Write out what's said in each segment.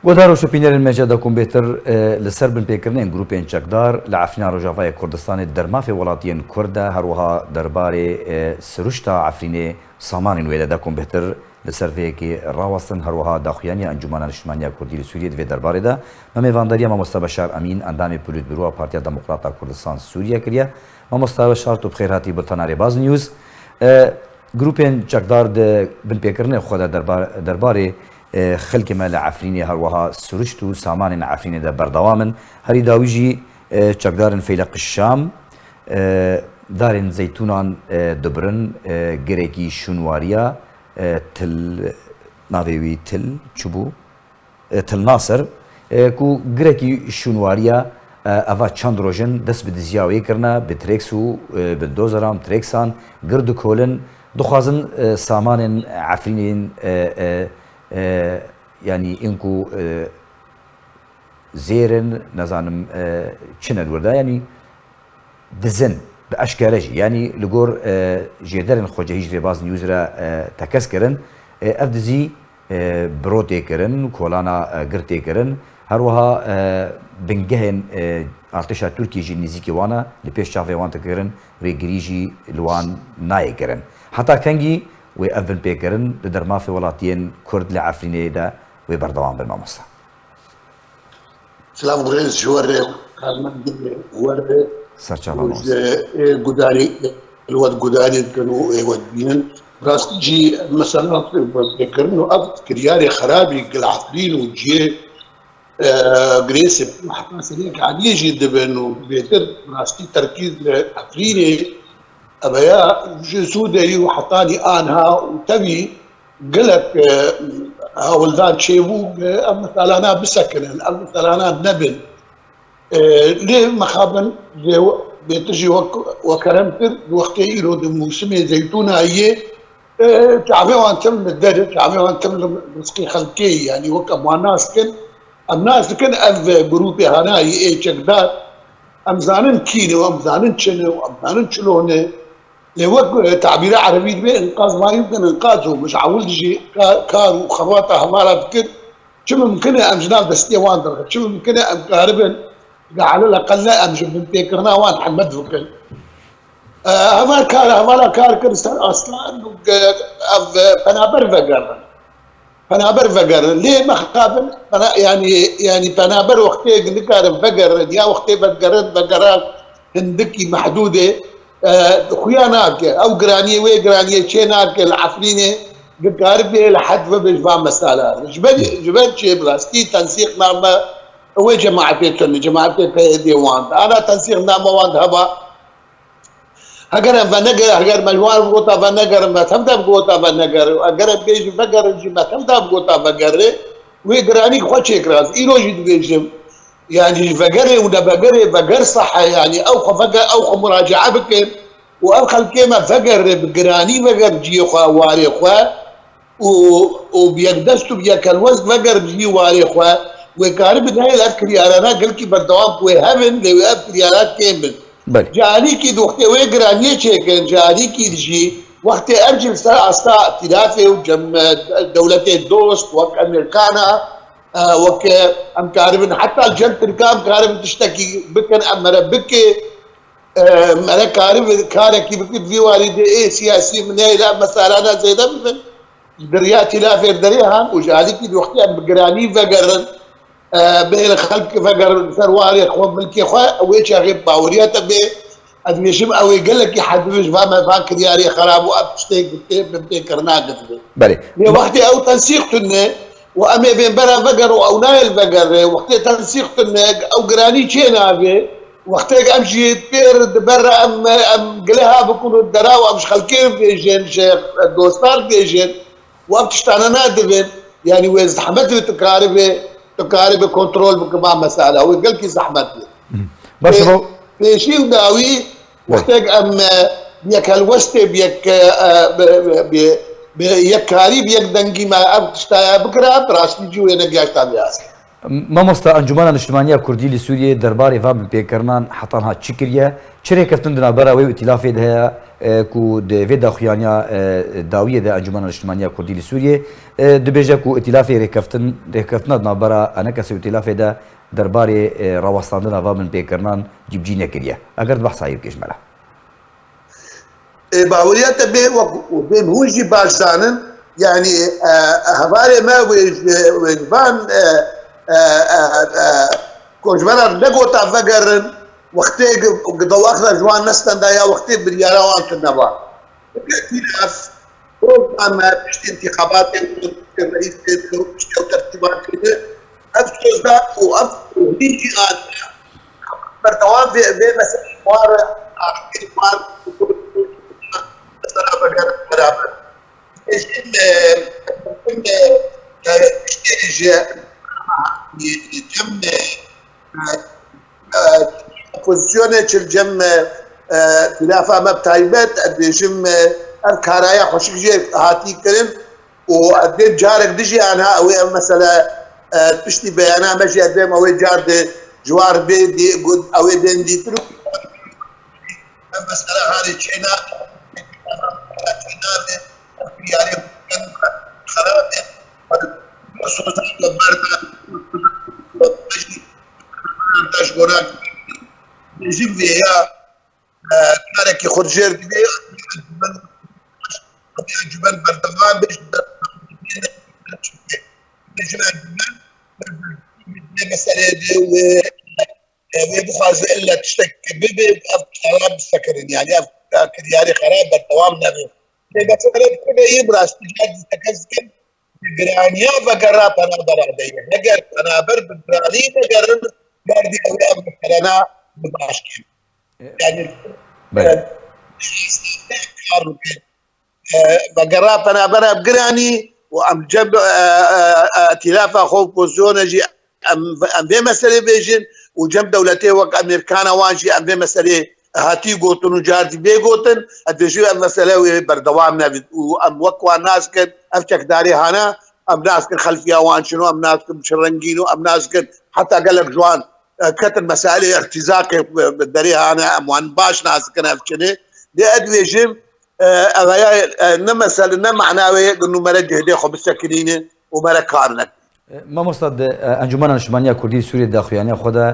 گۆدار و شوپینەرên me jê dakum bêtir li ser binpêkirinên grûpên çekdar li Efrîna Rojavayê Kurdistanê dermafê welatiyên Kurd de her wiha derbarê siruşta Efrînê samanên wê de dakum bêtir li ser vêyekê rawestin her wiha daxuyaniya Encûmena Niştimaniya Kurdî li Sûriyê divê derbarê de me mêvandariya Mamosta Beşar Emîn endamê Polîtbûroya Partiya Demokrata Kurdistan Sûriye kiriye. Mamosta Beşar tu bixêr hatî bi Tenarê Baz News. Grûpên çekdar di binpêkirinê xwe de derbarê خلک ما لعفرینی هر وها سرشت و سامان عفرینی ده بردوامن هری داویجی چکدارن فیلق الشام دارن زیتونان دبرن گرکی شنواریا تل ناویوی تل چوبو تل ناصر کو گرکی شنواریا اوا چند روزن دست به دزیاوی کرنا به تریکس و به دوزرام تریکسان گرد کولن دخوازن سامان عفرینین يعني انكو زيرن نزانم چنل وردا يعني دزن باشكارجي يعني لغور جدرن خوجه هجري باز نيوزرا تكسكرن افدزي بروتي كرن كولانا غرتي كرن هروها بنجهن ارتشا تركي جي نزيكي وانا لبيش شافي وان تكرن ريغريجي لوان ناي كرن حتى كانجي وأفن بيكرن لدرما في ولاتين كرد لعفريني دا وبردوان بالماموسا. سلام غريز جواري كارمان جواري سرچالا نوز قداني الواد قداني كانوا يودين راس جي مثلا بيكرن وأفت كرياري خرابي العفرين وجي جريسب محفاس ليك عادي يجي دبن وبيتر راستي تركيز عفريني أبيا جسودي وحطاني أنا وتبي قلك ولدان شيبو مثلا أنا بسكن مثلا أنا بنبل ليه مخابن بيتجي وكرمتر وقت يرود موسم زيتونة هي تعبي وان تم الدرج تعبي وان تم رزقي خلقي يعني وكم الناس كن أف جروبي هنا إيه شكدار أمزانن كيني وأمزانن شنو وأمزانن شلونه لوقت تعبير عربي به انقاذ ما يمكن انقاذه مش عاول يجي كار وخواطه همارة فكر شو ممكن ام جناب بس وان درجه شو ممكن ام قاربا على الاقل ام جنب تيكرنا وان حمد فكر همارا كار كرستان اصلا فنابر فقر ليه ما خابن يعني فنابر وقتي نكار فقر يا وقتي فقرات هندكي محدوده خوياناك او جرانيه وي جرانيه تشيناك العفرينه قارب لحد بجمع مساله جبل شيء بلاستي تنسيق نامه هو جماعتي ديوان انا تنسيق نامه وان هبا اگر فنگر اگر مجوار بوتا فنگر ما تمدا بوتا فنگر اگر بيج فقر ما تمدا بوتا فقر وي جراني خوشي كراز ايروجي بيجم يعني فقري وده فقر صح يعني او فقر او مراجعه بكر وادخل كيما فقر بقراني فقر جي خوا واري خوا وبيقدستو بياك الوزن فقر جي واري خوا وكارب هاي الافكار انا قلت بالدوام وهمن لو افكار كامل جاري كي وقت وقراني تشيكن جاري كي جي وقت ارجل استا ائتلافي وجم دولتي الدوست وامريكانا وك ام كاربن حتى الجن تركام كارب تشتكي بكن امر بكي انا كارب كاركي بكي في والد ايه سياسي من لا مسألة انا زي ده درياتي لا في دريها وجالك وقتها بقراني فقر بين خلق فقر ثرواري اخوان ملكي اخوان ويش غيب باوريات به ادميشم او يقول لك حد مش فاهم فاكر يا خراب وابشتيك بتكرناك بلي وقتي او تنسيقتنا وامي بين برا فقر او نايل فقر وقت تنسيق او قراني تشينا به وقت امشي بيرد برا ام قلها بكون الدراوه مش خلكين في جن شيخ دوستار في جن وابتشتانا نادبن يعني وين زحمت تقارب كنترول بكما مساله هو قال كي زحمت بس في شيء داوي وقت ام بيك الوسط بيك بيك كاري بيك دنجي ما ابتشتا بكره براسي جو انا جاشتا بياس مامۆستا ئەنجومەنە نیشتیمانیە کوردی لە سووریێ دەربارەی ڤا بپێکردنان حەتەنها چی کردیە چ ڕێکەفتن دنابەرەوەی ئیتیلافێ هەیە و دەوێ داخوایانیا داویەدا ئەنجومەنە نیشتیمانیە کوردی لە سووریێ دەبێژە و ئیتیلافی ڕێکەفتنە دنابەرە ئەنە کەسە ئیتیلافێدا دەربارەی ڕاوەستاندنە ڤا بنپێکردنان جیبجی نەکردیە ئەگەر بەحسایی بکەشمەلە باوریاتە بێ بێن هوژی باشدانن يعني هەوارێ ما وێژبان کۆژبەرە نەگۆتا vەگەڕن وەختێک دەواخدا جوان نەستەندا یا وەختێ بریاراوان کردنەوە پشتی انتخاباتێ رئیس تەرتیبان کرده ئەف سۆزدا و ئەف هیچی بەردەوام بێ مەسەلەی خوارە ئاخیرمان بەرابەر پۆزیسیۆنێک جەم خلافا مە تایبەت ئەدێژم ئەم کارایە خۆشکژێ هاتیکردن و ئەدێ جارێک دژی ئەنها ئەوەی ئەم مەسەلە پشتی بەیانە مەژی ئەدێم ئەوەی جار دێ جوار بێ ئەوەی دێن دیتر ئەم مەسەلە هاانی چێنا كارێکی خورجێر دبێ ئەنجومەن بەردەوام مەسەلێ وێ بخوازە ئللا تشتێک ببێ خراب بستەکردن یعنی ئەف کردیاری خراب بەردەوام نەبێ براستی گرانیا بەگەڕا پەنابەرادەیە نەگەر پەنابەر بگرانی نەگەڕن گاردی ئەوێ ئەم مەسەلەنا بباشکێن بەگەڕا پەنابەرە بگرانی و ئەم جەب ئەتیلافا خۆ پۆزیۆنەژی ئەم بێ مەسەلێ بێژن و جەم دەولەتێ وەک ئەمریکانە وانژی ئەم بێ مەسەلێ هاتی گوتن و جاردی بێگوتن ئەدێژی ئەم مەسەلە وێ بەردەوام نەبێت و ئەم وەکوان ناسکرد ئەم چەکداری هانە ئەم ناسکرد خەلفیاوانچن و ئەم ناسکرد شڕەنگین و ئەم ناسکرد حتا گەلک جوان کەتن مەسائلەی ئەرتیزاقێ دەرێ هانە ئەموان باش ناسکن ئەفچنێ دێ ئەدوێژم ئەوەیە نە مەسەلە نە معناوەیە گنومەرە جێدێ خۆ بسەکرینێ و مەرە کار نەکرد مامۆستا ئەنجومەنە نیشتیمانیە کوردی سووریێ داخوایانیە خۆدا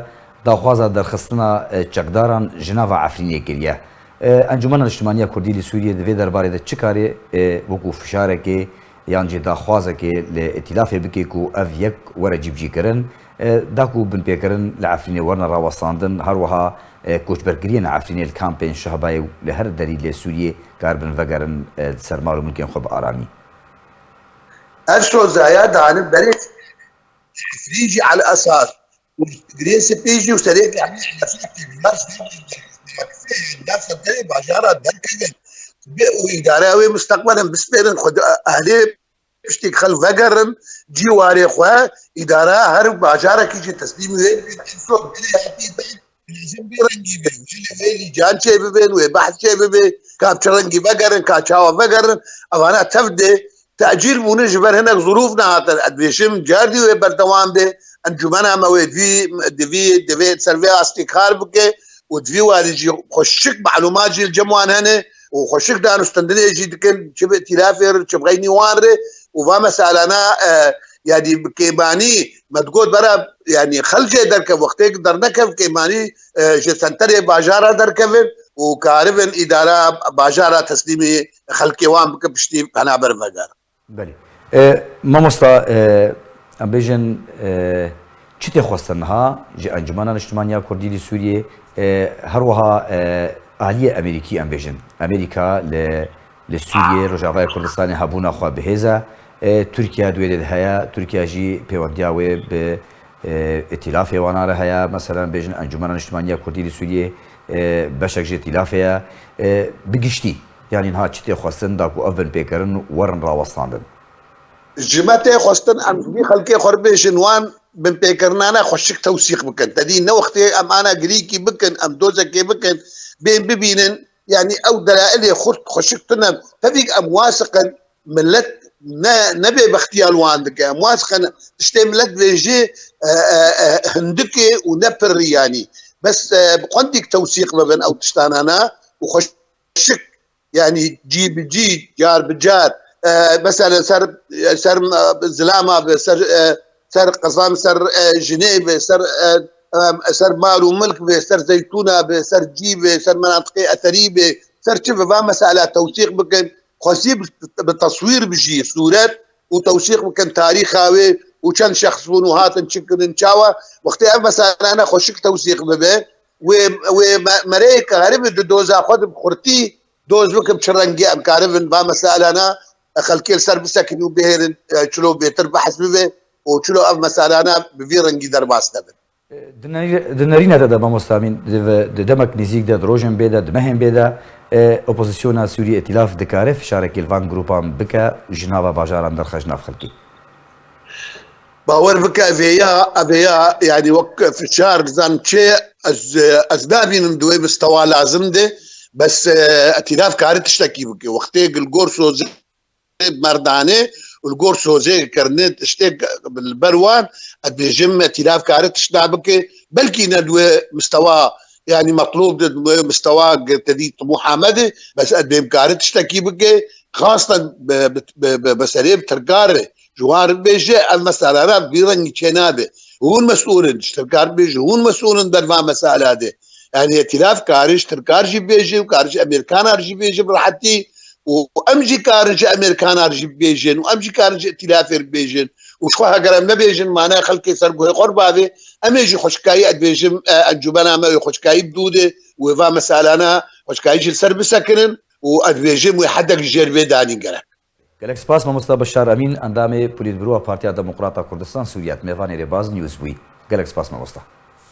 داخوازە دەرخستنە چەکداران ژناڤا عەفرینێ کردیە ئەنجومەنە نیشتیمانیە کوردی لە سووریێ دەبێ دەربارەیدا چ کارێ وەکو فشارێکێ یان جێ داخوازێکێ لە ئیتیلافێ بکەیت و ئەڤ یەک وەرە جیبجیکردن داکو بنپێکردن لە عەفرینێ وەرنە ڕاوەستاندن هەروەها کۆچبەرگریە عەفرینێ کامپێن شەهبای و لە هەر دەری لێ سووریێ کار بن vەگەرن سەرماڵ و ملکێن خۆ بە ئارامی هەر شۆزایە دانن بەرێ تفريجي على الاساس جريس بيجي وسريع يعني الناس تدري باشارة وإدارة مستقبلا بسبيرن خد أهلي بشتيك خلف فقرن جواري خوا إدارة هرب باشارة كيجي تسليم لازم بيرنجي بين اللي جان شيء بين وبحث شيء بين كاب ترنجي فقرن كاتشاوا فقرن أنا تبدأ تأجيل منجبر هنا ظروفنا أدبيشم جاردي وبردوام به أنجمنا ما دفي سرفي استقرار بكي ودفي وارجي خشك معلومات جي الجموان هنا وخشك دانو استندري جي دكن شبه تلافر شبه غيني وانري وفا مسألنا يعني كيماني ما تقول برا يعني خلجي دركب وقتك درنكب كيماني جي سنتري باجارة دركبن وكاربن إدارة باجارة تسليمي خلقي وان بكبشتي أنا برفقار بله مامۆستا ئەم بێژن چی تێخواستنها ji ئەنجومەنە نیشتیمانیە کوردی لە سووریێ هەروەها ئالیە ئەمریکی ئەم بێژن ئەمریکا لە سووریێ ڕۆژاوای کوردستانی هەبوونا خوا بەهێزە تورکیا دوێ هەیە تورکیاژی پەیوەندیاوێ بە ئیتیلافێ وانارە هەیە مەسەلەن بێژن ئەنجومەنە نیشتیمانیە کوردی لە سووریێ بەشێک ژێ ئیتیلافەیە بگشتی يعني نها تشتي خواستن داكو أفن بيكرن ورن راوستاندن جماعتي خواستن أمني خلقي خربيش نوان بن بيكرنانا خشك توثيق بكن تدي نوختي أم أنا جريكي بكن أم دوزكي بكن بين ببينن يعني أو دلائل خشك تنم تبيك أم واثقا ملت نبي باختيال واندك مواس خن تشتملت بيجي هندكي ونبر يعني بس عندك توثيق ما بين او تشتان انا وخشك يعني جي بجي جار بجار مثلا سر زلامه سر قصام سر جنيف سر مال وملك سر زيتونه سر جيبه سر مناطق اثريه سر شوف مساله توثيق بكن خاصي بالتصوير بجي صورات وتوثيق بكن تاريخاوي وكان شخص ونهات نشكل نشاوا وقتها مثلا انا خشك توثيق ببه ومريك غريب دوزا خد بخرتي دوز بكم شرنجي ام كارف مساله انا خلكيل سر بسكن وبهر شلو بيتر بحث ببه وشلو اف مثلا انا بفيرنجي درباس نبه دنرينا دا بمستامين دمك نزيك دا دروجن بيدا دمهم بيدا اپوزيسيونا سوري ائتلاف دكارف شارك الفان جروبان بكا جنابا باجاران در خجناف خلقي باور بكا افيا يعني وقف شهر زان شيء اسبابين دوي مستوى لازم ده بس ائتلاف كاري تشتكي بكي وقتي القرصو زي مردانه والقرصو زي كرنت اشتك بالبروان بيجم ائتلاف كاري تشتعبكي بلكي ندوي مستوى يعني مطلوب مستوى تدي طموح عمده بس قد بامكانه تشتكي بكي خاصه بسريب تركاره جوار بيجي المسألة أنا بيرنج كنابه هو المسؤول تركار بيجي هو المسؤول درفع مسألة هذه يعني ائتلاف كارج تركارجي بيجي وكارج أمريكان أرجي بيجي براحتي وأمجي كارج أمريكان أرجي بيجي وأمجي كارج ائتلاف بيجي وشخوها قرم ما بيجن معناها خلقي سرقوه قرب هذه أميجي خشكاي أدبيجم الجبناء ما خشكاي بدودة وفا مسألة أنا خشكاي جل سر بسكنن وأدبيجم ويحدك جير بيداني قرق گەلێک سپاس مامۆستا بەشار ئەمین ئەندامێ پۆلیتبرۆ پارتیا دموکراتا کوردستان سووریات میێڤانی ڕێباز نیوز بووی گەلێک سپاس مامۆستا